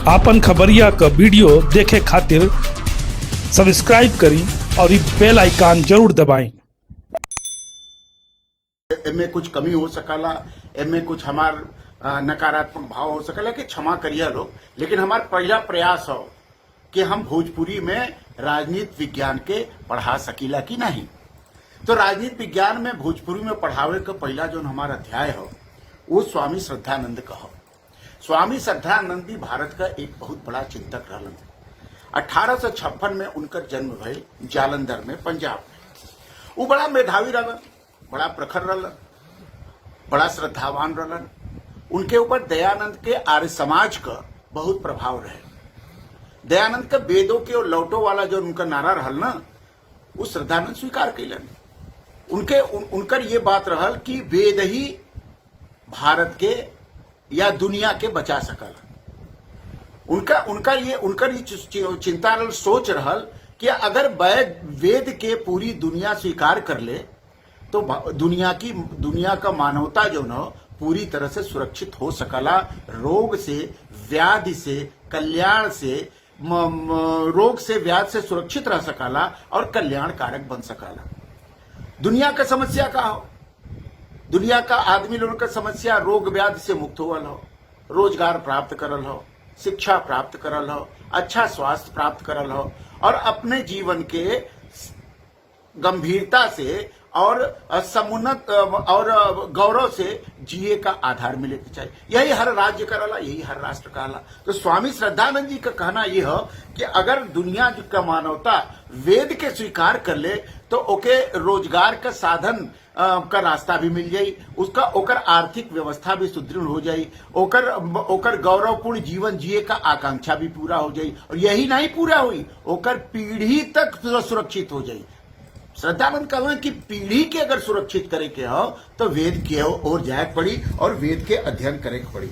आपन खबरिया क वीडियो देखे खातिर सब्सक्राइब करी और इ बेल आइकन जरूर दबाएं। एमे कुछ कमी हो सकला, एमे कुछ हमार नकारात्मक भाव हो सकला कि क्षमा करिए लोग, लेकिन हमार पहला प्रयास हो कि हम भोजपुरी में राजनीति विज्ञान के पढ़ा सकीला कि नहीं। तो राजनीति विज्ञान में भोजपुरी में पढ़ावे का पहला जो हमारा अध्याय हो वो स्वामी श्रद्धानंद का हो। स्वामी श्रद्धानंद जी भारत का एक बहुत बड़ा चिंतक रहलन। 1856 में उनका जन्म भइल जालंधर में, पंजाब में। वो बड़ा मेधावी रहलन, बड़ा प्रखर रहलन, बड़ा श्रद्धावान रहलन। उनके ऊपर दयानंद के आर्य समाज का बहुत प्रभाव रहे। दयानंद का वेदों के और लौटो वाला जो उनका नारा रहल ना, वो श्रद्धानंद स्वीकार कैलन। उनकर ये बात रहल कि वेद ही भारत के या दुनिया के बचा सकल। उनकर ये चिंता रहल, सोच रहल कि अगर वेद के पूरी दुनिया स्वीकार कर ले तो दुनिया का मानवता जो न पूरी तरह से सुरक्षित हो सकला। रोग से, व्याधि से, कल्याण से, रोग से, व्याधि से सुरक्षित रह सकला और कल्याण कारक बन सकला। दुनिया का समस्या का हो, दुनिया का आदमी लोगों का समस्या रोग व्याधि से मुक्त होवल हो, रोजगार प्राप्त करल हो, शिक्षा प्राप्त करल हो, अच्छा स्वास्थ्य प्राप्त करल हो और अपने जीवन के गंभीरता से और समुन्नत और गौरव से जिए का आधार मिले के चाहिए। यही हर राज्य करला, यही हर राष्ट्र कहला। तो स्वामी श्रद्धानंद जी का कहना यह हो कि अगर दुनिया का मानवता वेद के स्वीकार कर ले तो ओके रोजगार का साधन का रास्ता भी मिल जाई, उसका ओकर आर्थिक व्यवस्था भी सुदृढ़ हो जाई, ओकर गौरवपूर्ण जीवन जिए का आकांक्षा भी पूरा हो जाई और यही नहीं पूरा हुई, ओकर पीढ़ी तक सुरक्षित हो जाई। श्रद्धानंद कहना कि पीढ़ी के अगर सुरक्षित करे के हो तो वेद के ओर जाए पड़ी और वेद के अध्ययन करे के पड़ी।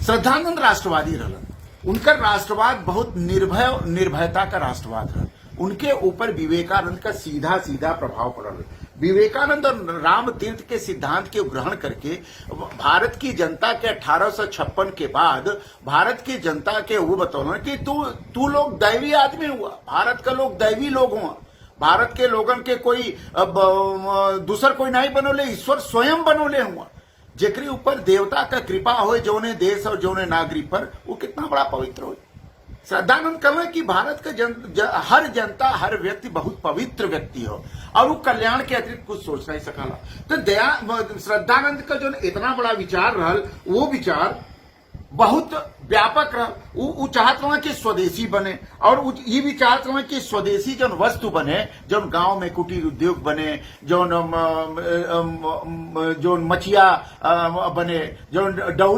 श्रद्धानंद राष्ट्रवादी रहलन। उनका राष्ट्रवाद बहुत निर्भयता का राष्ट्रवाद रहा। उनके ऊपर विवेकानंद का सीधा प्रभाव पड़ल। विवेकानंद और राम तीर्थ के सिद्धांत के ग्रहण करके भारत की जनता के 1856 के बाद भारत की जनता के वो बतौलन कि तू लोग दैवी आदमी हुआ, भारत का लोग दैवी लोग हुआ, भारत के लोगन के कोई दूसर कोई नहीं बनोले, ईश्वर स्वयं बनोले हुआ, जेकरी ऊपर देवता का कृपा हो, जोने देश और जोने नागरिक पर वो कितना बड़ा पवित्र हो। श्रद्धानंद कहना कि भारत का हर जनता, हर व्यक्ति बहुत पवित्र व्यक्ति हो और वो कल्याण के अतिरिक्त कुछ सोच नहीं सकला। तो श्रद्धानंद का जो इतना बड़ा विचार रहल, वो विचार बहुत व्यापक रहा। वो चाहत रहा कि स्वदेशी बने और ये भी चाहत रहा कि स्वदेशी जो वस्तु बने, जो गांव में कुटीर उद्योग बने, जो मचिया बने, जो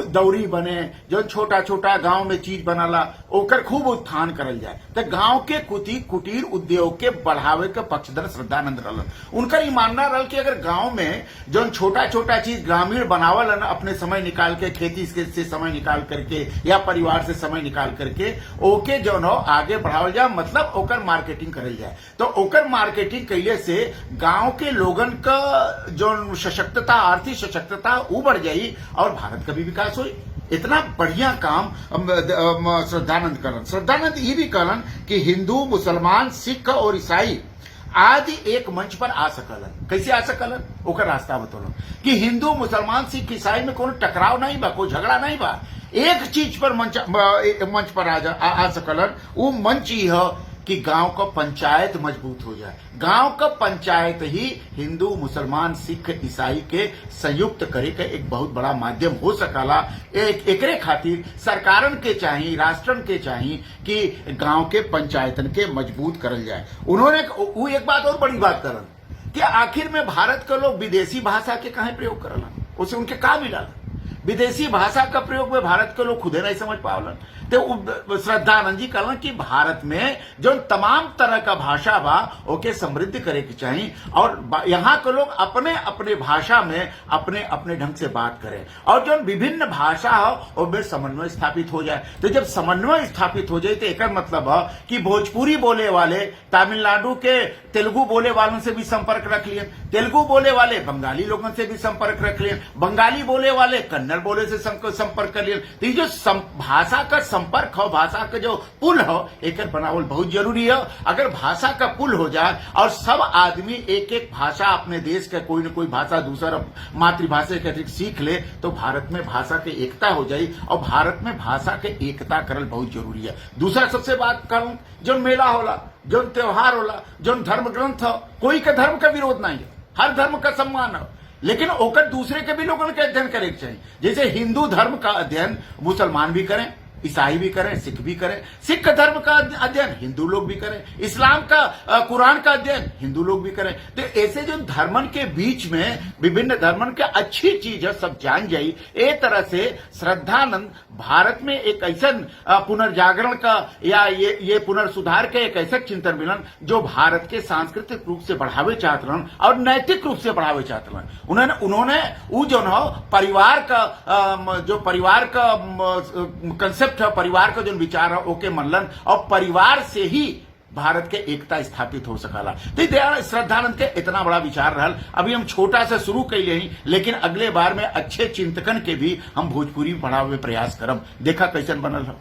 दौरी बने, जो छोटा छोटा गांव में चीज बनाला, ओकर खूब उत्थान करल जाए। तो गांव के कुटीर उद्योग के बढ़ावे के पक्षधर श्रद्धानंद रहलन। उनका ये मानना रहल कि अगर गांव में जो छोटा छोटा चीज ग्रामीण बनावल अपने समय निकाल के, खेती से समय निकाल करके या परिवार से समय निकाल करके ओके जो नो आगे बढ़ावल जाए, मतलब ओकर मार्केटिंग करल जाए। तो ओकर मार्केटिंग कैले से गांव के लोगन का जो सशक्तता, आर्थिक सशक्तता वो बढ़ जाई और भारत का भी विकास हुई। इतना बढ़िया काम श्रद्धानंद करन। श्रद्धानंद ये भी कहलन कि हिंदू, मुसलमान, सिख और ईसाई आज एक मंच पर आ सकलन। कैसे आ सकलन? ओकर रास्ता बतौलन कि हिंदू, मुसलमान, सिख, ईसाई में कोई टकराव नहीं बा, कोई झगड़ा नहीं बा, एक चीज पर मंच पर आ सकलन। वो मंच ही हो कि गांव का पंचायत मजबूत हो जाए। गांव का पंचायत ही हिंदू, मुसलमान, सिख, ईसाई के संयुक्त करे का एक बहुत बड़ा माध्यम हो सकला। एकरे खातिर सरकारन के चाहिए, राष्ट्रन के चाहिए कि गांव के पंचायतन के मजबूत करल जाए। उन्होंने वो एक बात और बड़ी बात करन कि आखिर में भारत के लोग विदेशी भाषा के काहे प्रयोग करलन, उससे उनके का मिला? विदेशी भाषा का प्रयोग में भारत के लोग खुदे नहीं समझ पावलन। तो श्रद्धानंद जी कहलन कि भारत में जो तमाम तरह का भाषा बा ओके समृद्ध करे के चाहिए और यहाँ के लोग अपने अपने भाषा में अपने अपने ढंग से बात करें और जो विभिन्न भाषा हो उसमें समन्वय स्थापित हो जाए। तो जब समन्वय स्थापित हो जाए तो एक मतलब है कि भोजपुरी बोले वाले तमिलनाडु के तेलुगु बोले वालों से भी संपर्क रख लिए, तेलुगु बोले वाले बंगाली लोगों से भी संपर्क रख लिए, बंगाली बोले वाले कन्नड़ कन्नड़ बोले से संपर्क कर लिया। तो ये जो भाषा का संपर्क हो, भाषा का जो पुल हो, एक बनावल बहुत जरूरी है। अगर भाषा का पुल हो जाए और सब आदमी एक एक भाषा अपने देश का कोई न कोई भाषा दूसरा मातृभाषा के अधिक सीख ले तो भारत में भाषा की एकता हो जाए। और भारत में भाषा के एकता करल बहुत जरूरी है। दूसरा सबसे बात करूं, जो मेला होला, जो त्योहार होला, जो धर्म ग्रंथ हो, कोई का धर्म का विरोध नहीं है, हर धर्म का सम्मान हो, लेकिन ओकर दूसरे के भी लोगों के अध्ययन करे के चाहिए। जैसे हिंदू धर्म का अध्ययन मुसलमान भी करें, ईसाई भी करें, सिख भी करें, सिख धर्म का अध्ययन हिंदू लोग भी करें, इस्लाम का कुरान का अध्ययन हिंदू लोग भी करें। तो ऐसे जो धर्मन के बीच में विभिन्न धर्मन के अच्छी चीज है सब जान जाई। एक तरह से श्रद्धानंद भारत में एक ऐसा पुनर्जागरण का या ये पुनर्सुधार के एक ऐसा चिंतन मिलन जो भारत के सांस्कृतिक रूप से बढ़ावे चाहते रहन और नैतिक रूप से बढ़ावे चाहते रहन। उन्होंने वो जो न परिवार का जो परिवार का कंसेप्ट है, परिवार का जो विचार है ओके मनलन और परिवार से ही भारत के एकता स्थापित हो सकला। तो दयानंद श्रद्धानंद के इतना बड़ा विचार रहल। अभी हम छोटा सा शुरू कैले ही, लेकिन अगले बार में अच्छे चिंतकन के भी हम भोजपुरी बढ़ावे प्रयास करम। देखा कैसन बनल है।